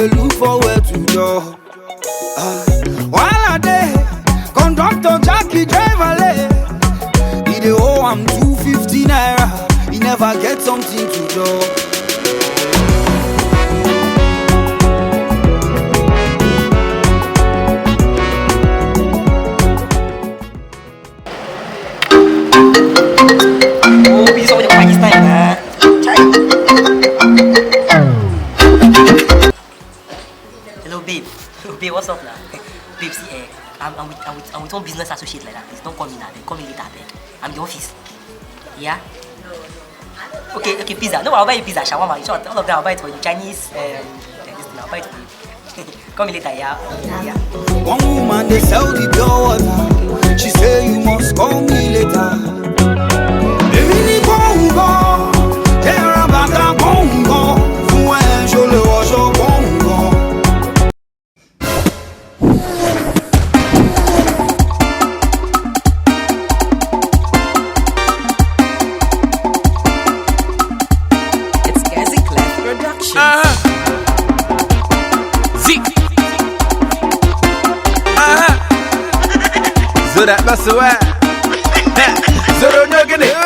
they look forward to go. While I day, conductor Jackie driver lay. He dey owe am 250 naira. He never get something to do. Hello, babe. Babe, what's up now? Babe, see, I'm with one business associate like that. Please don't call me now. Call me later. I'm in the office. Yeah? Okay, pizza. No, I'll buy you pizza, shawarma. All of them, I'll buy it for you. Chinese, I'll buy it for you. Call me later, yeah? Yeah. One woman, they sell the pure water. She say you must call me later. Emini Congo, Terabata Congo, Fuen Jole Washo Congo. It's Gazi Clef Productions. So that must so don't you get it?